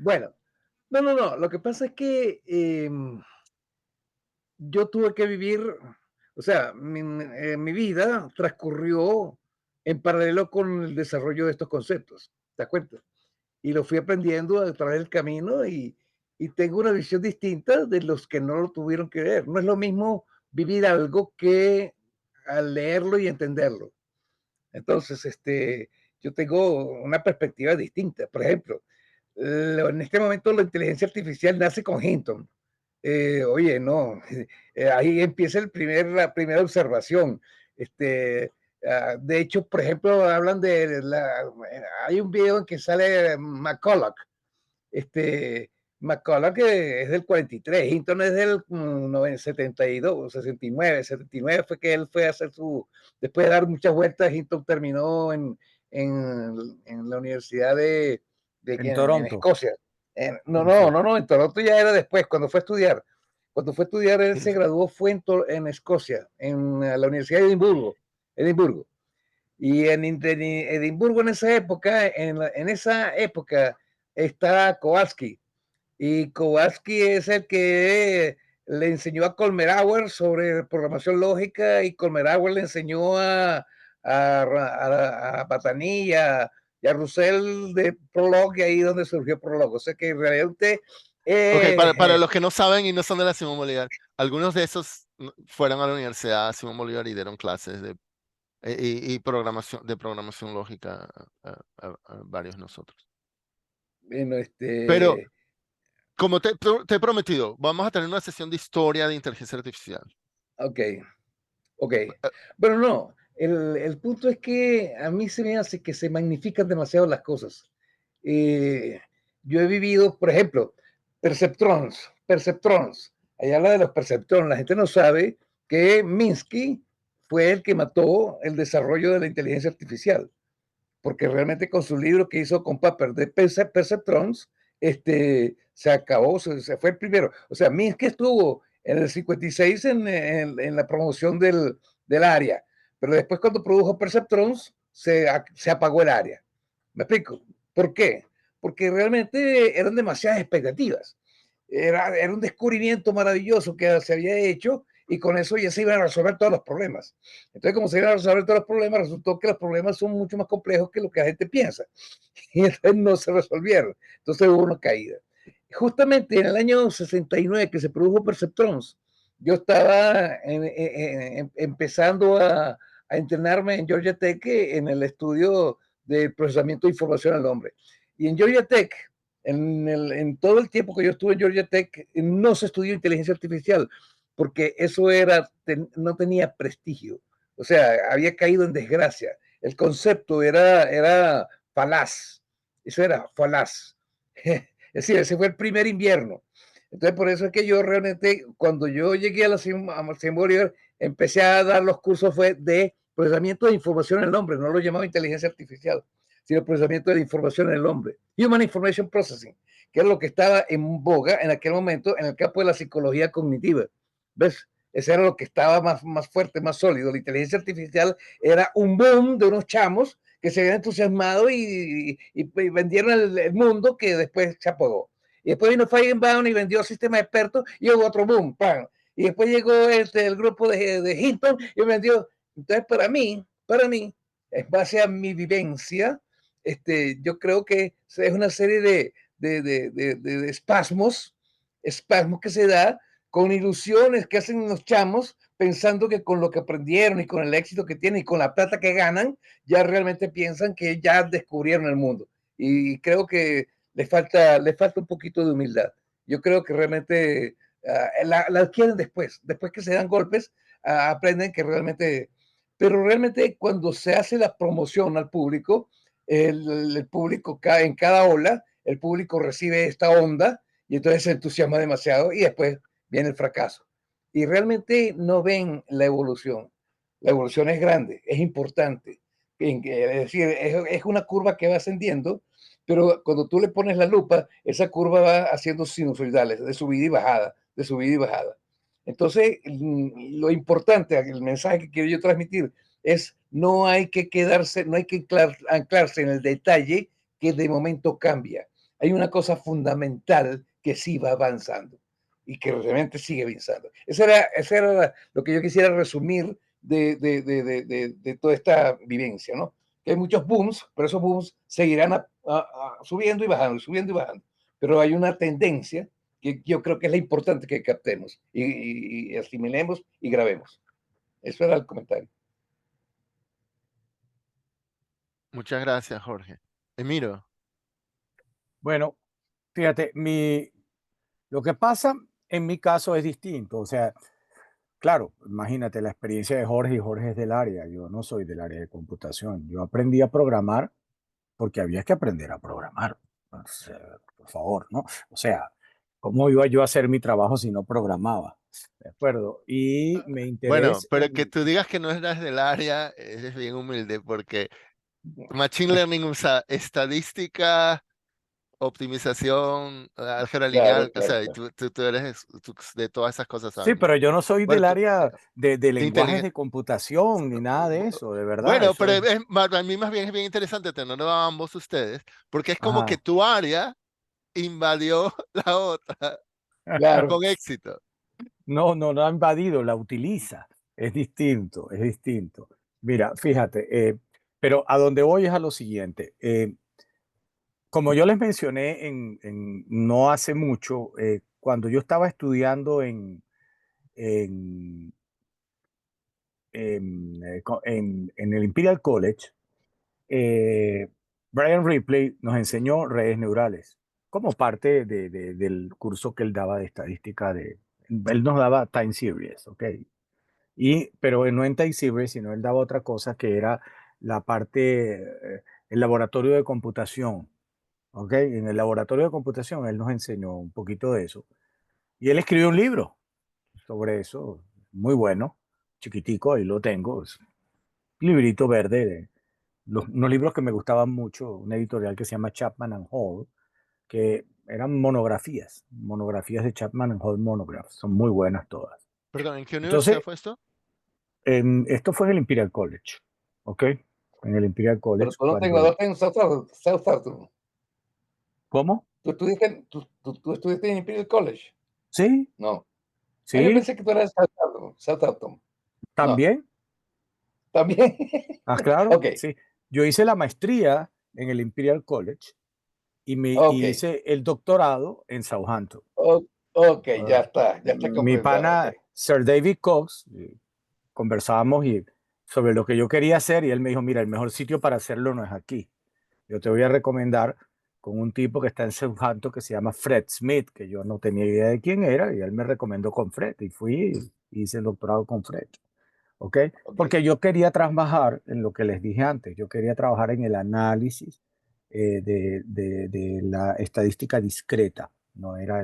Bueno, no. Lo que pasa es que yo tuve que vivir, o sea, mi vida transcurrió en paralelo con el desarrollo de estos conceptos, ¿te das cuenta? Y lo fui aprendiendo a través del camino y tengo una visión distinta de los que no lo tuvieron que ver. No es lo mismo vivir algo que al leerlo y entenderlo. Entonces, yo tengo una perspectiva distinta. Por ejemplo, en este momento la inteligencia artificial nace con Hinton. Oye, no, ahí empieza la primera observación. Este, de hecho, por ejemplo, hablan hay un video en que sale McCulloch, este, McCulloch que es del 43, Hinton es del 72, 69, 79 fue que él fue a hacer después de dar muchas vueltas, Hinton terminó en la Universidad En en Toronto. Escocia. Sí. No, en Toronto ya era después, cuando fue a estudiar. Cuando fue a estudiar, él se graduó, fue en Escocia, en la Universidad de Edimburgo. Y en Edimburgo en esa época, en esa época está Kowalski. Y Kowalski es el que le enseñó a Kolmerauer sobre programación lógica y Kolmerauer le enseñó a Batani y a Russell de Prolog y ahí donde surgió Prolog. O sea que en realidad usted Ok, para eh, los que no saben y no son de la Simón Bolívar, algunos de esos fueron a la Universidad Simón Bolívar y dieron clases y programación lógica a varios nosotros. bueno, Pero, como te he prometido, vamos a tener una sesión de historia de inteligencia artificial. ok, ok. Bueno, no, el punto es que a mí se me hace que se magnifican demasiado las cosas. Eh, yo he vivido, por ejemplo, perceptrons. Allá habla de los perceptrons. La gente no sabe que Minsky fue el que mató el desarrollo de la inteligencia artificial, porque realmente con su libro que hizo con Papert de Perceptrons, se acabó, se fue el primero. O sea, Minsky estuvo en el 56 en la promoción del área, pero después cuando produjo Perceptrons, se apagó el área. ¿Me explico? ¿Por qué? Porque realmente eran demasiadas expectativas. Era un descubrimiento maravilloso que se había hecho y con eso ya se iban a resolver todos los problemas. Entonces, como se iban a resolver todos los problemas, resultó que los problemas son mucho más complejos que lo que la gente piensa. Y entonces no se resolvieron. Entonces hubo una caída. Justamente en el año 69 que se produjo Perceptrons, yo estaba empezando a entrenarme en Georgia Tech en el estudio de procesamiento de información al hombre. Y en Georgia Tech, en todo el tiempo que yo estuve en Georgia Tech, no se estudió inteligencia artificial, porque eso no tenía prestigio. O sea, había caído en desgracia. El concepto era falaz. Eso era falaz. Es decir, ese fue el primer invierno. Entonces, por eso es que yo realmente, cuando yo llegué a la Simón Bolívar, empecé a dar los cursos fue de procesamiento de información en el hombre, no lo llamaba inteligencia artificial, sino procesamiento de información en el hombre. Human Information Processing, que era lo que estaba en boga en aquel momento en el campo de la psicología cognitiva. ¿Ves? Ese era lo que estaba más fuerte, más sólido. La inteligencia artificial era un boom de unos chamos que se habían entusiasmado y vendieron el mundo que después se apagó. Y después vino Feigenbaum y vendió sistema de expertos y hubo otro boom, ¡pam! Y después llegó el grupo de Hinton y vendió. Entonces, para mí, en base a mi vivencia, yo creo que es una serie de espasmos que se da con ilusiones que hacen los chamos pensando que con lo que aprendieron y con el éxito que tienen y con la plata que ganan, ya realmente piensan que ya descubrieron el mundo. Y creo que le falta un poquito de humildad. Yo creo que realmente la adquieren después que se dan golpes, aprenden que realmente, pero realmente cuando se hace la promoción al público, el público cae en cada ola, el público recibe esta onda y entonces se entusiasma demasiado y después viene el fracaso. Y realmente no ven la evolución. La evolución es grande, es importante. Es decir, es una curva que va ascendiendo, pero cuando tú le pones la lupa, esa curva va haciendo sinusoidales, de subida y bajada, de subida y bajada. Entonces, lo importante, el mensaje que quiero yo transmitir es no hay que quedarse, no hay que anclarse en el detalle que de momento cambia. hay una cosa fundamental que sí va avanzando y que realmente sigue avanzando. Eso era lo que yo quisiera resumir de toda esta vivencia, ¿no? Que hay muchos booms, pero esos booms seguirán subiendo y bajando, subiendo y bajando. Pero hay una tendencia que yo creo que es la importante que captemos y asimilemos y grabemos. Eso era el comentario. Muchas gracias, Jorge. Emiro, Bueno, fíjate, lo que pasa en mi caso es distinto. O sea, claro, imagínate la experiencia de Jorge, y Jorge es del área. Yo no soy del área de computación. Yo aprendí a programar porque había que aprender a programar. O sea, por favor, ¿no? O sea, ¿cómo iba yo a hacer mi trabajo si no programaba? ¿De acuerdo? Y me bueno, interesa pero que tú digas que no eras del área, eres bien humilde porque Machine Learning usa estadística, optimización, álgebra Claro, lineal, o claro, sea, y claro. tú eres, tú de todas esas cosas Sí, sabes pero mucho. yo no soy Bueno, del área de de lenguajes inteligencia. de computación ni nada de eso, de verdad. Bueno, Eso pero es. a mí más bien es bien interesante tenerlo a ambos ustedes, porque es como que Ajá. tu área invadió la otra Claro. con éxito. No, no, no ha invadido, la utiliza. Es distinto, es distinto. Mira, fíjate, pero a donde voy es a lo siguiente. Como yo les mencioné no hace mucho, cuando yo estaba estudiando en, en el Imperial College, eh, Brian Ripley nos enseñó redes neurales como parte del curso que él daba de estadística él nos daba time series, ¿ok? Pero no en time series, sino él daba otra cosa que era la parte, el laboratorio de computación, ¿ok? En el laboratorio de computación él nos enseñó un poquito de eso. Y él escribió un libro sobre eso, muy bueno, chiquitico, ahí lo tengo, es un librito verde unos libros que me gustaban mucho, una editorial que se llama Chapman and Hall, que eran monografías de Chapman and Hall Monographs, son muy buenas todas. Perdón, ¿en qué universidad Entonces, fue esto? esto fue en el Imperial College, ¿ok? En el Imperial Pero College, tú no te cuando... graduaste en Southampton. ¿Cómo? ¿Tú estudiaste en Imperial College? Sí, No. Ah, yo sí, pensé que tú eras Southampton. Southampton. No. también. También. Ah, claro, Ok, sí. Yo hice la maestría en el Imperial College ok. y hice el doctorado en Southampton. Ok, Ah, ya está mi comprendido. Ok. pana Sir David Cox, conversábamos sobre lo que yo quería hacer y él me dijo, mira, el mejor sitio para hacerlo no es aquí. Yo te voy a recomendar con un tipo que está en Southampton que se llama Fred Smith, que yo no tenía idea de quién era y él me recomendó con Fred y fui y hice el doctorado con Fred. ¿Ok? Ok. Porque yo quería trabajar en lo que les dije antes, yo quería trabajar en el análisis de la estadística discreta, no era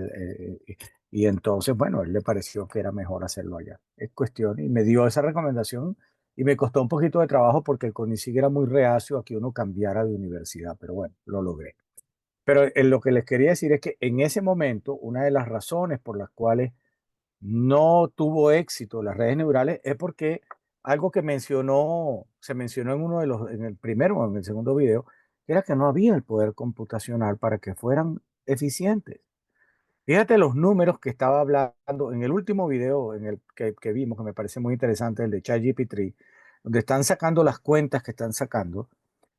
y entonces, bueno, a él le pareció que era mejor hacerlo allá. Es cuestión, y me dio esa recomendación y me costó un poquito de trabajo porque el CONICYT era muy reacio a que uno cambiara de universidad, pero bueno, lo logré. Pero en lo que les quería decir es que en ese momento, una de las razones por las cuales no tuvo éxito las redes neurales es porque algo que se mencionó en uno de en el primero o en el segundo video, era que no había el poder computacional para que fueran eficientes. Fíjate los números que estaba hablando en el último video en el que vimos, que me parece muy interesante, el de ChatGPT, donde están sacando las cuentas que están sacando.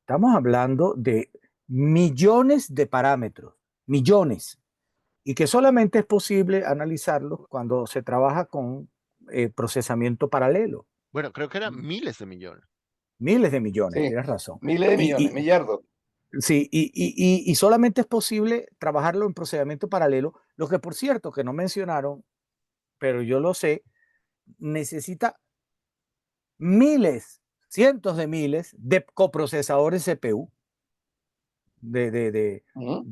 Estamos hablando de millones de parámetros, millones y que solamente es posible analizarlos cuando se trabaja con procesamiento paralelo. Bueno, creo que eran miles de millones. Miles de millones, Sí. tienes razón. Miles de millones, Y, millardos. sí, y solamente es posible trabajarlo en procesamiento paralelo, lo que por cierto que no mencionaron, pero yo lo sé, necesita miles, cientos de miles de coprocesadores CPU, Ujú.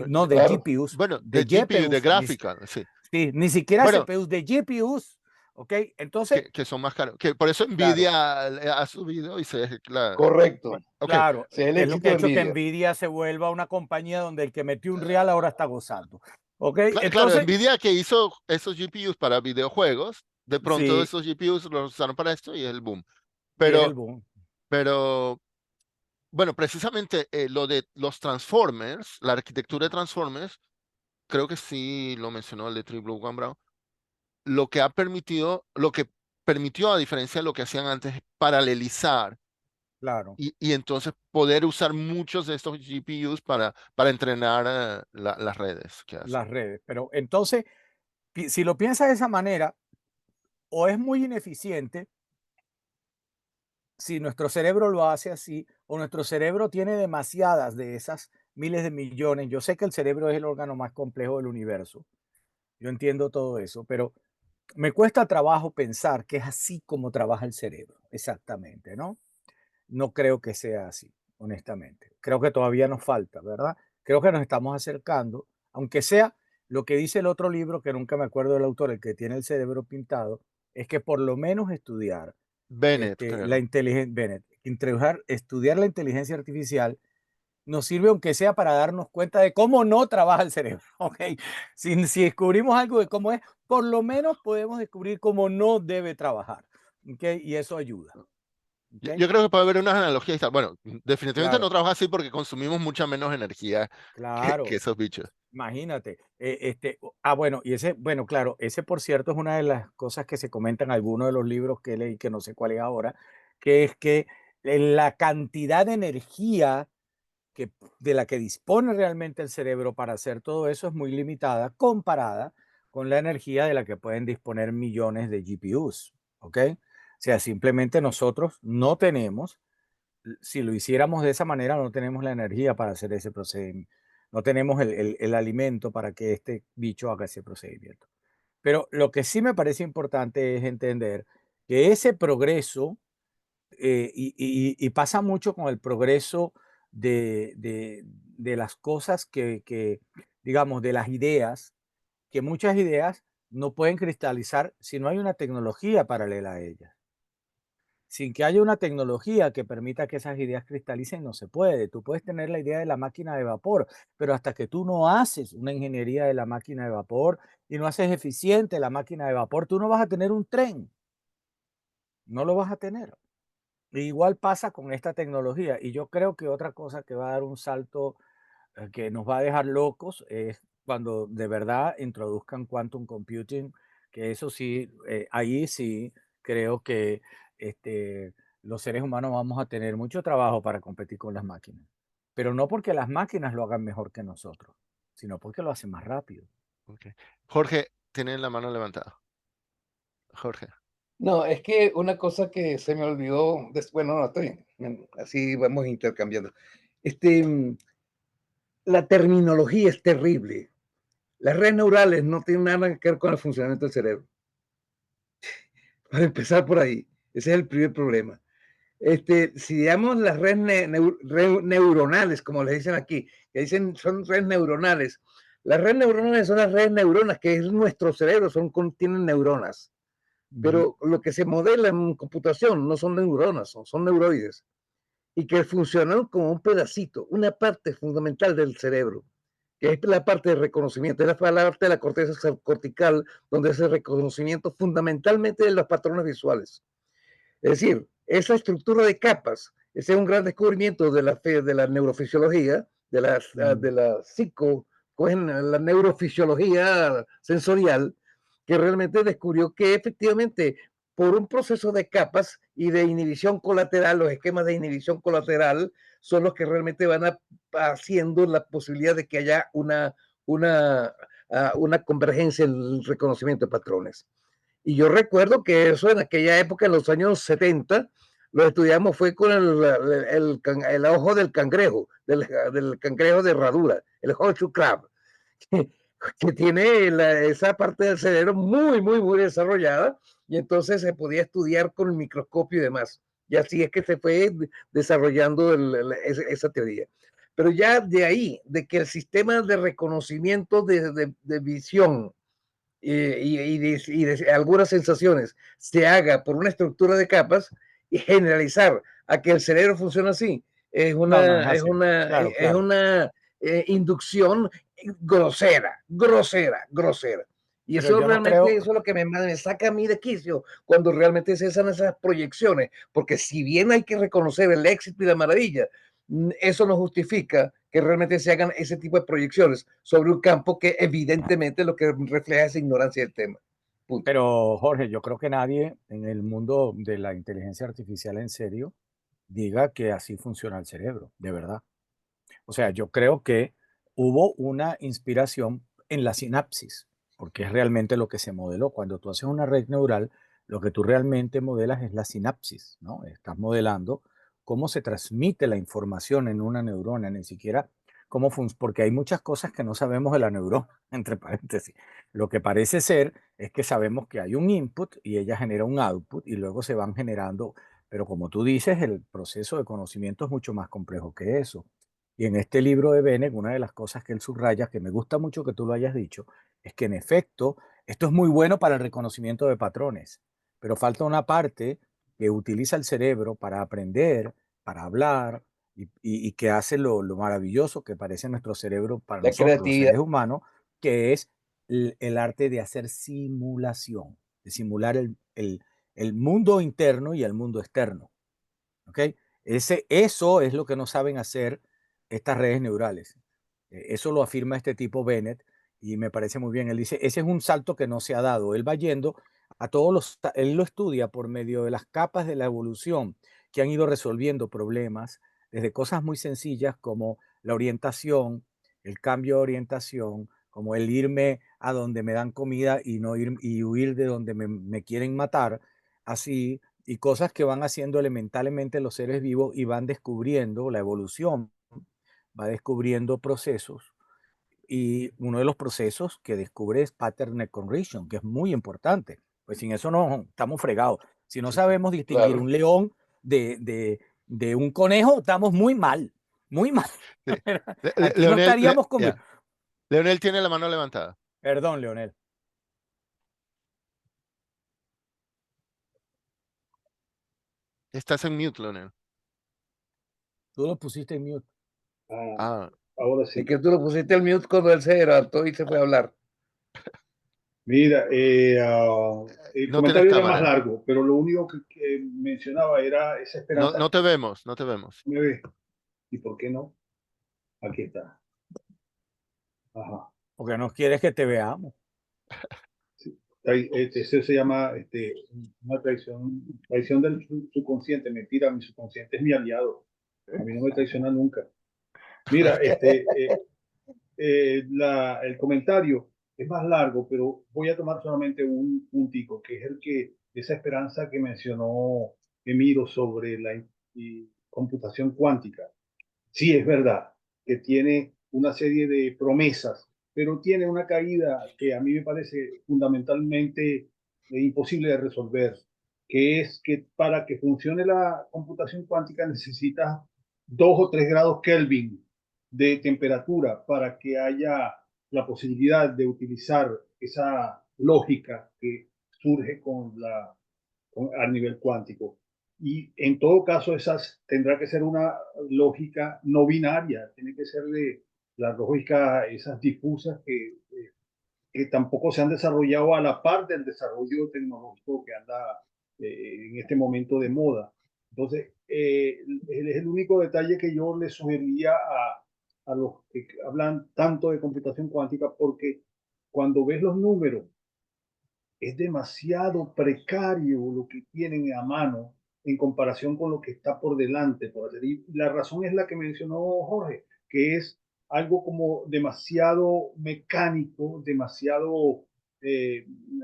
no de Claro. GPUs, Bueno, de de GPU, de GPUs, gráfica, sí. sí, ni siquiera Bueno, CPUs, de GPUs, ¿ok? Entonces, que son más caros. Que por eso claro, Nvidia ha subido y Correcto. bueno, ok. claro, Sí, el que es lo que éxito ha de hecho que Nvidia. Nvidia se vuelva una compañía donde el que metió un real ahora está gozando, ¿ok? Claro, Entonces, Nvidia que hizo esos GPUs para videojuegos, de pronto sí, esos GPUs los usaron para esto y es el boom. y es el Pero, boom. pero Bueno, precisamente lo de los Transformers, la arquitectura de Transformers, creo que sí lo mencionó el de Tree Blue One Brown, lo que permitió, a diferencia de lo que hacían antes, es paralelizar Claro, y entonces poder usar muchos de estos GPUs para entrenar las redes que hacen. las redes. Pero entonces, si lo piensas de esa manera, o es muy ineficiente si nuestro cerebro lo hace así, o nuestro cerebro tiene demasiadas de esas miles de millones. Yo sé que el cerebro es el órgano más complejo del universo. Yo entiendo todo eso, pero me cuesta trabajo pensar que es así como trabaja el cerebro, exactamente, ¿no? No creo que sea así, honestamente. Creo que todavía nos falta, ¿verdad? Creo que nos estamos acercando, aunque sea lo que dice el otro libro, que nunca me acuerdo del autor, el que tiene el cerebro pintado, es que por lo menos estudiar Bennett, la creo. inteligencia, Bennett, estudiar la inteligencia artificial nos sirve aunque sea para darnos cuenta de cómo no trabaja el cerebro, ¿ok? Si descubrimos algo de cómo es, por lo menos podemos descubrir cómo no debe trabajar, ¿ok? Y eso ayuda, Yo, ¿ok? yo creo que puede haber unas analogías y tal. Bueno, definitivamente no Claro, trabaja así porque consumimos mucha menos energía que claro. esos bichos. Imagínate, bueno, y ese, bueno, claro, ese por cierto es una de las cosas que se comentan en algunos de los libros que leí, que no sé cuál es ahora, que es que la cantidad de energía de la que dispone realmente el cerebro para hacer todo eso es muy limitada comparada con la energía de la que pueden disponer millones de GPUs, ¿ok? O sea, simplemente nosotros no tenemos, si lo hiciéramos de esa manera, no tenemos la energía para hacer ese procedimiento, no tenemos el alimento para que este bicho haga ese procedimiento. Pero lo que sí me parece importante es entender que ese progreso y pasa mucho con el progreso de las cosas digamos, de las ideas, que muchas ideas no pueden cristalizar si no hay una tecnología paralela a ellas. Sin que haya una tecnología que permita que esas ideas cristalicen, no se puede. Tú puedes tener la idea de la máquina de vapor, pero hasta que tú no haces una ingeniería de la máquina de vapor y no haces eficiente la máquina de vapor, tú no vas a tener un tren, no lo vas a tener. Igual pasa con esta tecnología y yo creo que otra cosa que va a dar un salto que nos va a dejar locos es cuando de verdad introduzcan quantum computing, que eso sí, ahí sí creo que los seres humanos vamos a tener mucho trabajo para competir con las máquinas, pero no porque las máquinas lo hagan mejor que nosotros, sino porque lo hacen más rápido. Ok. Jorge, tiene la mano levantada. Jorge. No, es que una cosa que se me olvidó, bueno, no, está bien, así vamos intercambiando. Este, mm, la terminología es terrible. Las redes neurales no tienen nada que ver con el funcionamiento del cerebro. Para empezar por ahí, ese es el primer problema. Si digamos las redes neuronales, como les dicen aquí, que dicen son redes neuronales, las redes neuronales son las redes neuronas, que es nuestro cerebro, contienen neuronas. Ujú. Pero lo que se modela en computación no son neuronas, son neuroides, y que funcionan como un pedacito, una parte fundamental del cerebro, que es la parte de reconocimiento, es la parte de la corteza cortical, donde es el reconocimiento fundamentalmente de los patrones visuales. Es decir, esa estructura de capas, ese es un gran descubrimiento de la neurofisiología, Mm. de la psico, cogen la neurofisiología sensorial, que realmente descubrió que efectivamente por un proceso de capas y de inhibición colateral, los esquemas de inhibición colateral son los que realmente haciendo la posibilidad de que haya una convergencia en el reconocimiento de patrones. Y yo recuerdo que eso en aquella época, en los años 70, lo estudiamos fue con el ojo del cangrejo, del cangrejo de herradura, el horseshoe crab, que tiene esa parte del cerebro muy, muy, muy desarrollada, y entonces se podía estudiar con el microscopio y demás. Y así es que se fue desarrollando esa teoría. Pero ya de ahí, de que el sistema de reconocimiento de visión y de algunas sensaciones se haga por una estructura de capas y generalizar a que el cerebro funciona así, es No, no es una, es así. una, Claro, es claro. una inducción grosera, grosera, grosera. Y Pero eso yo no realmente, creo, eso es lo que me saca a mí de quicio, cuando realmente se hacen esas proyecciones, porque si bien hay que reconocer el éxito y la maravilla, eso no justifica que realmente se hagan ese tipo de proyecciones sobre un campo que evidentemente lo que refleja es ignorancia del tema. Punto. Pero Jorge, yo creo que nadie en el mundo de la inteligencia artificial en serio diga que así funciona el cerebro, de verdad. O sea, yo creo que hubo una inspiración en la sinapsis, porque es realmente lo que se modeló. Cuando tú haces una red neural, lo que tú realmente modelas es la sinapsis, ¿no? Estás modelando cómo se transmite la información en una neurona, ni siquiera cómo funciona, porque hay muchas cosas que no sabemos de la neurona, entre paréntesis. Lo que parece ser es que sabemos que hay un input y ella genera un output y luego se van generando, pero como tú dices, el proceso de conocimiento es mucho más complejo que eso. Y en este libro de Bennett, una de las cosas que él subraya, que me gusta mucho que tú lo hayas dicho, es que en efecto, esto es muy bueno para el reconocimiento de patrones, pero falta una parte que utiliza el cerebro para aprender, para hablar, y que hace lo maravilloso que parece nuestro cerebro para La nosotros, los creatividad. seres humanos, que es el arte de hacer simulación, de simular el mundo interno y el mundo externo. ¿Ok? Eso es lo que no saben hacer estas redes neurales. Eso lo afirma este tipo Bennett y me parece muy bien. Él dice, ese es un salto que no se ha dado. Él va yendo a todos él lo estudia por medio de las capas de la evolución que han ido resolviendo problemas, desde cosas muy sencillas como la orientación, el cambio de orientación, como el irme a donde me dan comida y no ir y huir de donde me quieren matar, así, y cosas que van haciendo elementalmente los seres vivos y van descubriendo la evolución, va descubriendo procesos y uno de los procesos que descubre es pattern recognition, que es muy importante, pues sin eso no estamos fregados. Si no sabemos distinguir Claro. un león de un conejo, estamos muy mal, muy mal. Sí. Aquí no estaríamos con... Ya. Leonel tiene la mano levantada. Perdón, Leonel. Estás en mute, Leonel. Tú lo pusiste en mute. Ah, Ahora Es sí. que tú lo pusiste al mute cuando él se levantó y se fue a hablar. Mira, el no tienes comentario era más cámara. largo, pero lo único que mencionaba era esa No, esperanza. no te vemos, no te vemos. ¿Me ve? ¿Y por qué no? Aquí está. Ajá. Porque no quieres que te veamos. Sí. Eso se llama una traición del subconsciente. Mentira, mi subconsciente es mi aliado. A mí no me traiciona nunca. Mira, el comentario es más largo, pero voy a tomar solamente un puntico, que es esa esperanza que mencionó Emiro sobre la computación cuántica. Sí, es verdad que tiene una serie de promesas, pero tiene una caída que a mí me parece fundamentalmente imposible de resolver, que es que para que funcione la computación cuántica necesitas 2 o 3 grados Kelvin de temperatura para que haya la posibilidad de utilizar esa lógica que surge a nivel cuántico. Y en todo caso, esas tendrá que ser una lógica no binaria, tiene que ser de la lógica, esas difusas que tampoco se han desarrollado a la par del desarrollo tecnológico que anda en este momento de moda. Entonces, es el único detalle que yo le sugeriría a los que hablan tanto de computación cuántica, porque cuando ves los números es demasiado precario lo que tienen a mano en comparación con lo que está por delante por hacer. Y la razón es la que mencionó Jorge, que es algo como demasiado mecánico, demasiado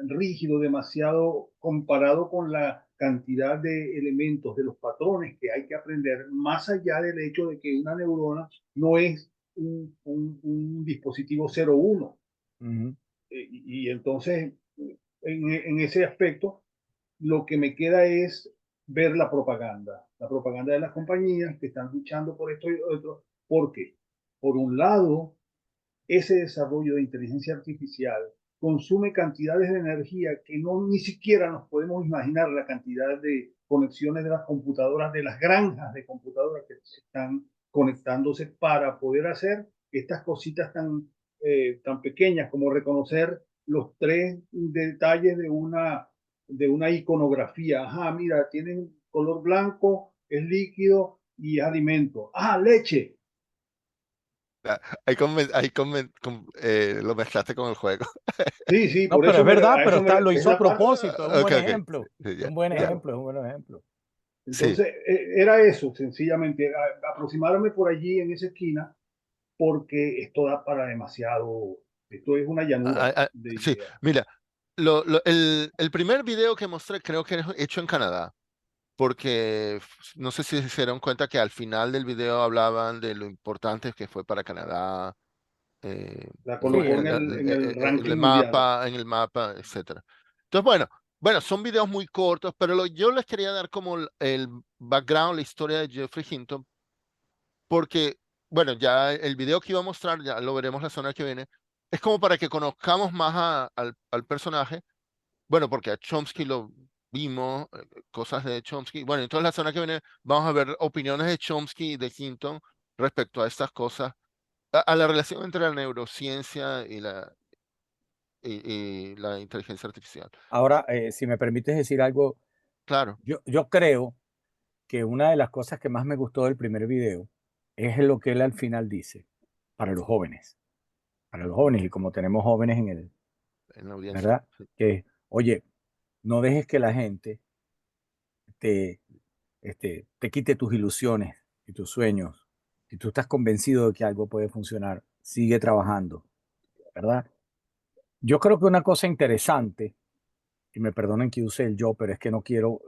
rígido, demasiado comparado con la cantidad de elementos, de los patrones que hay que aprender, más allá del hecho de que una neurona no es un dispositivo 0-1. Y entonces en ese aspecto, lo que me queda es ver la propaganda de las compañías que están luchando por esto y lo otro, porque, por un lado, ese desarrollo de inteligencia artificial consume cantidades de energía que no ni siquiera nos podemos imaginar la cantidad de conexiones de las computadoras, de las granjas de computadoras que están conectándose para poder hacer estas cositas tan pequeñas como reconocer los 3 detalles de una iconografía. Ajá, mira, tienen color blanco, es líquido, y es alimento. Ah, leche. Lo mezclaste con el juego. Sí, sí, No, por pero eso es verdad, a pero eso lo es hizo a la parte. propósito, es un Ok, buen ok. ejemplo. Sí, Es ya, un buen ya. ejemplo, es un buen ejemplo. Sí. Entonces, era eso, sencillamente, aproximarme por allí en esa esquina, porque esto da para demasiado. Esto es una llanura de Sí, ideas. mira, el primer video que mostré creo que es hecho en Canadá, porque no sé si se dieron cuenta que al final del video hablaban de lo importante que fue para Canadá, La Sí, colocó en el ranking mundial. en el mapa, etcétera. Entonces, bueno, son videos muy cortos, pero yo les quería dar como el background, la historia de Geoffrey Hinton, porque, bueno, ya el video que iba a mostrar, ya lo veremos la semana que viene, es como para que conozcamos más al personaje. Bueno, porque a Chomsky lo vimos, cosas de Chomsky. Bueno, entonces la semana que viene vamos a ver opiniones de Chomsky y de Hinton respecto a estas cosas, a la relación entre la neurociencia y la inteligencia artificial. ahora, si me permites decir algo, Claro, yo creo que una de las cosas que más me gustó del primer video es lo que él al final dice, para los jóvenes, y como tenemos jóvenes en el, en la audiencia. ¿verdad? Sí. Que, oye, no dejes que la gente te, te quite tus ilusiones y tus sueños. Si tú estás convencido de que algo puede funcionar, sigue trabajando, ¿verdad? Yo creo que una cosa interesante, y me perdonen que use el yo, pero es que no quiero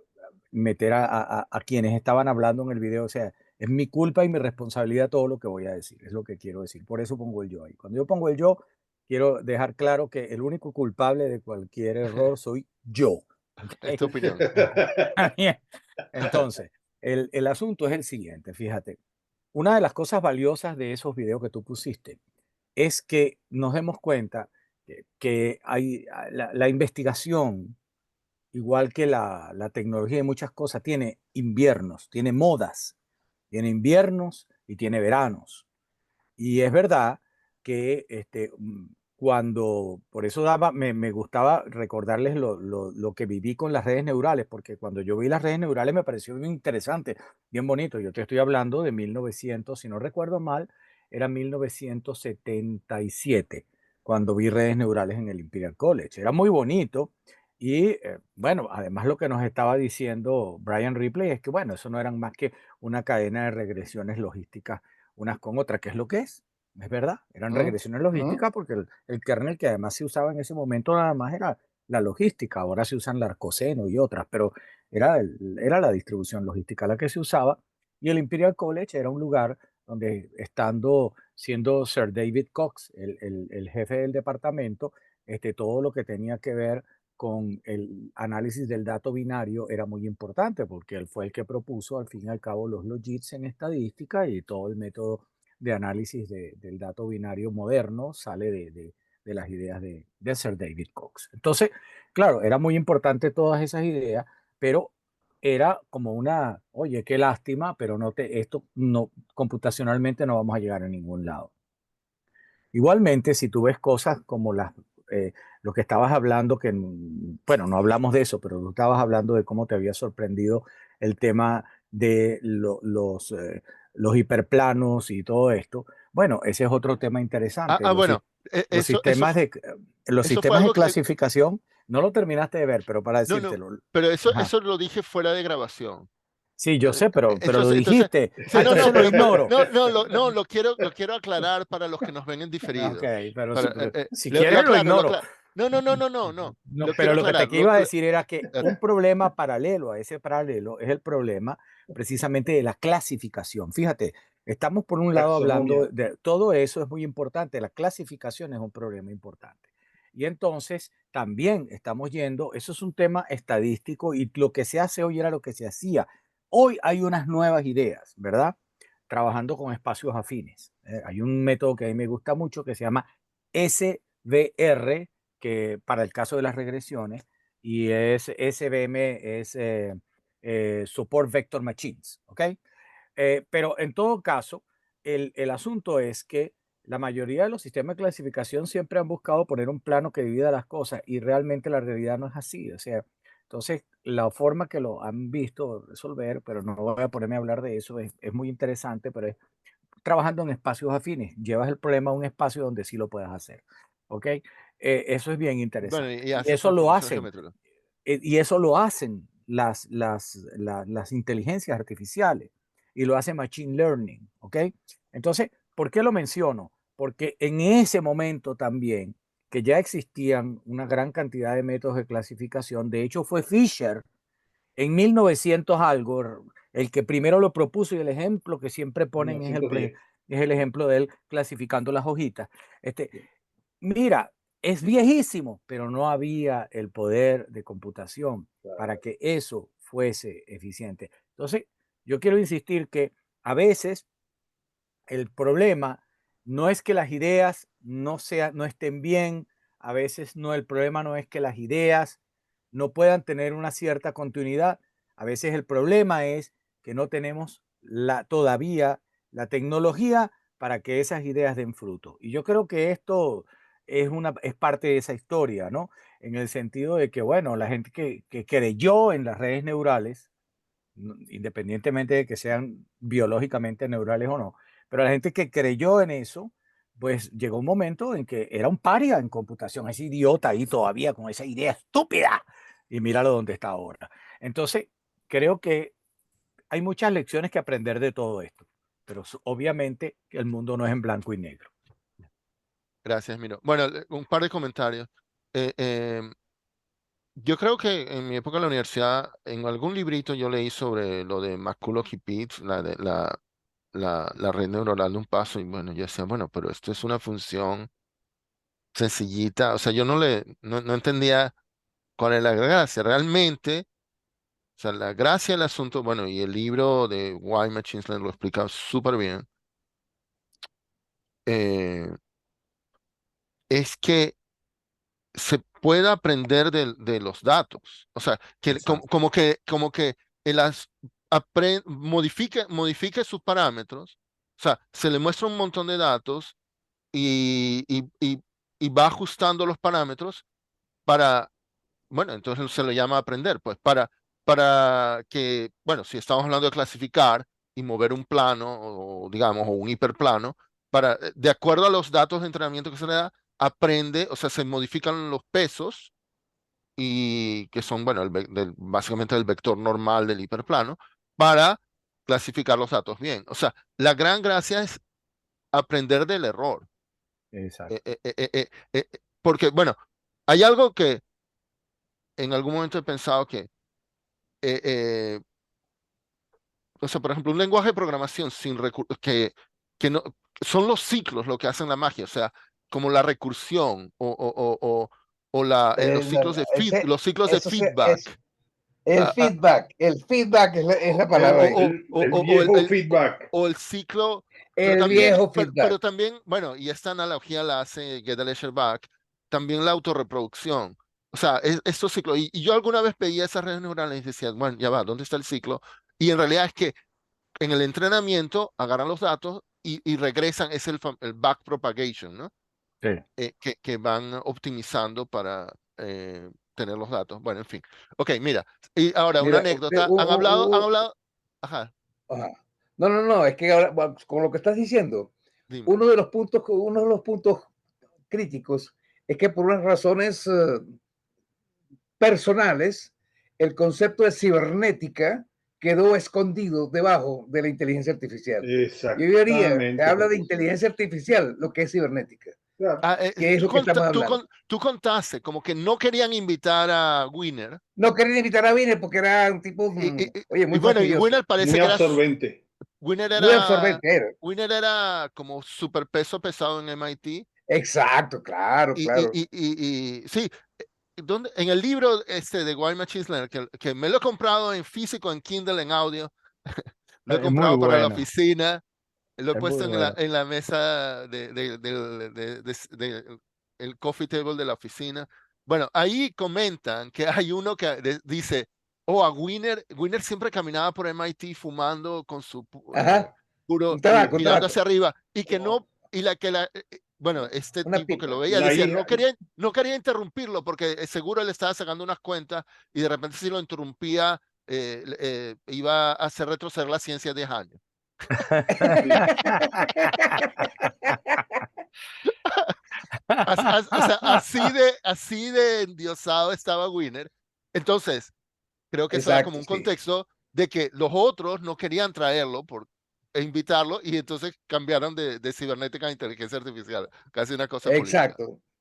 meter a quienes estaban hablando en el video, o sea, es mi culpa y mi responsabilidad todo lo que voy a decir, es lo que quiero decir, por eso pongo el yo ahí. Cuando yo pongo el yo, quiero dejar claro que el único culpable de cualquier error soy yo. Es ¿Ok? tu opinión. Entonces, el asunto es el siguiente, fíjate, una de las cosas valiosas de esos videos que tú pusiste es que nos demos cuenta que hay la investigación, igual que la tecnología y muchas cosas, tiene inviernos, tiene modas, tiene inviernos y tiene veranos. Y es verdad que cuando, por eso me gustaba recordarles lo que viví con las redes neurales, porque cuando yo vi las redes neurales me pareció bien interesante, bien bonito. Yo te estoy hablando de 1900, si no recuerdo mal, era 1977, cuando vi redes neurales en el Imperial College. Era muy bonito. Y bueno, además lo que nos estaba diciendo Brian Ripley es que, bueno, eso no eran más que una cadena de regresiones logísticas unas con otras, que es lo que es verdad, eran ¿Mm? regresiones ¿Mm? logísticas porque el kernel que además se usaba en ese momento nada más era la logística, ahora se usan la Arcoseno y otras, pero era la distribución logística la que se usaba y el Imperial College era un lugar donde siendo Sir David Cox el jefe del departamento, todo lo que tenía que ver con el análisis del dato binario era muy importante porque él fue el que propuso al fin y al cabo los logits en estadística y todo el método de análisis del dato binario moderno sale de las ideas de Sir David Cox. Entonces, claro, era muy importante todas esas ideas, pero era como oye, qué lástima, pero esto no, computacionalmente no vamos a llegar a ningún lado. Igualmente, si tú ves cosas como lo que estabas hablando, que, bueno, no hablamos de eso, pero tú estabas hablando de cómo te había sorprendido el tema de los hiperplanos y todo esto. Bueno, ese es otro tema interesante. Bueno, Los sistemas los eso fue sistemas de algo que, clasificación, no lo terminaste de ver, pero para no, decírtelo. pero Ajá. eso lo dije fuera de grabación. Sí, yo sé, pero lo Entonces, dijiste. sí, Entonces lo ignoro. lo quiero aclarar para los que nos ven en Ok, diferido. pero Para, si lo quieres lo aclaro, lo ignoro. aclaro. No, No, lo pero quiero lo que aclarar. te iba a decir era que un problema paralelo a ese paralelo es el problema precisamente de la clasificación. Fíjate, estamos por un lado hablando Taxonomía. de todo eso, es muy importante, la clasificación es un problema importante. Y entonces también estamos yendo, eso es un tema estadístico y lo que se hace hoy era lo que se hacía. Hoy hay unas nuevas ideas, ¿verdad? Trabajando con espacios afines. Hay un método que a mí me gusta mucho que se llama SVR, que para el caso de las regresiones, y es SVM, es Support Vector Machines, ¿ok? Pero en todo caso, el asunto es que la mayoría de los sistemas de clasificación siempre han buscado poner un plano que divida las cosas y realmente la realidad no es así. O sea, Entonces, la forma que lo han visto resolver, pero no voy a ponerme a hablar de eso, es muy interesante, pero es trabajando en espacios afines. Llevas el problema a un espacio donde sí lo puedas hacer. ¿Ok? Eso es bien Bueno, interesante. y Y haces eso lo transformaciones hacen. geométricas. Y eso lo hacen las inteligencias artificiales y lo hace Machine Learning. ¿Ok? Entonces, ¿por qué lo menciono? Porque en ese momento también, que ya existían una gran cantidad de métodos de clasificación, de hecho fue Fisher en 1900 algo, el que primero lo propuso y el ejemplo que siempre ponen es 1910. es el ejemplo de él clasificando las hojitas. Mira, es viejísimo, pero no había el poder de computación para que eso fuese eficiente. Entonces, yo quiero insistir que a veces el problema no es que las ideas no estén bien, a veces no, el problema no es que las ideas no puedan tener una cierta continuidad, a veces el problema es que no tenemos todavía la tecnología para que esas ideas den fruto. Y yo creo que esto es parte de esa historia, ¿no? En el sentido de que, bueno, la gente que creyó en las redes neurales, independientemente de que sean biológicamente neurales o no, pero la gente que creyó en eso, pues llegó un momento en que era un paria en computación, ese idiota ahí todavía con esa idea estúpida, y míralo dónde está ahora. Entonces, creo que hay muchas lecciones que aprender de todo esto, pero obviamente el mundo no es en blanco y negro. Gracias, Miro. Bueno, un par de comentarios. Yo creo que en mi época en la universidad, en algún librito yo leí sobre lo de McCulloch-Pitts, la red neuronal de un paso, y bueno, yo decía, bueno, pero esto es una función sencillita, o sea, yo no entendía cuál es la gracia. Realmente, o sea, la gracia del asunto, bueno, y el libro de Why Machines Learn lo explica súper bien, eh, es que se pueda aprender de los datos. O sea, que Exacto. como que modifique sus parámetros. O sea, se le muestra un montón de datos y va ajustando los parámetros para, bueno, entonces se le llama aprender, pues para que, bueno, si estamos hablando de clasificar y mover un plano, o digamos, o un hiperplano, de acuerdo a los datos de entrenamiento que se le da, aprende, o sea, se modifican los pesos y que son, bueno, básicamente el vector normal del hiperplano para clasificar los datos bien. O sea, la gran gracia es aprender del error. Exacto. Porque, bueno, hay algo que en algún momento he pensado que, eh, eh, o sea, por ejemplo, un lenguaje de programación que no, son los ciclos lo que hacen la magia, o sea, como la recursión o los ciclos de Eso es feedback. el Ah, ah, feedback. El feedback es la palabra ahí. El viejo feedback. o el ciclo, El viejo pero feedback. también, bueno, y esta analogía la hace Gödel-Escher-Bach, también la autorreproducción. O sea, estos ciclos, y yo alguna vez veía esas redes neurales y decía, bueno, ya va, ¿dónde está el ciclo? Y en realidad es que en el entrenamiento agarran los datos y regresan, es el back propagation, ¿no? Sí. Que van optimizando para tener los datos. Bueno, en fin. Ok, mira, y ahora una Mira, anécdota. Han hablado, ajá, ajá. No, no, no, es que ahora, bueno, con lo que estás diciendo, dime. uno de los puntos críticos es que por unas razones personales, el concepto de cibernética quedó escondido debajo de la inteligencia artificial. Y hoy en día se Exactamente, habla de profesor. inteligencia artificial, lo que es cibernética, Claro. Ah, que es lo que estamos hablando. tú contaste como que no querían invitar a Winner. No quería invitar a Vine porque era un tipo, oye, Y muy bueno, y fastidioso, Winner parece Muy que absorbente. Winner muy era, absorbente era. Winner era como super peso pesado en MIT. Exacto, claro, claro. Sí, en el libro este de Why Machines Learn, que me lo he comprado en físico, en Kindle, en audio, lo he Es muy comprado para la bueno, oficina, lo he es muy puesto bueno. en la mesa el coffee table de la oficina. Bueno, ahí comentan que hay uno que dice, oh, Winner siempre caminaba por MIT fumando con su Ajá, puro, un tabaco, un mirando tabaco. hacia arriba, y que no, y la que la, Bueno, este Una tipo que lo pipa. veía La decía, hija, no quería interrumpirlo porque seguro él estaba sacando unas cuentas y de repente si lo interrumpía iba a hacer retroceder la ciencia 10 años. O sea, así de endiosado estaba Winner. Entonces, creo que eso da como Exacto, un sí. contexto de que los otros no querían traerlo e invitarlo y entonces cambiaron de cibernética a inteligencia artificial, casi una cosa política. Exacto.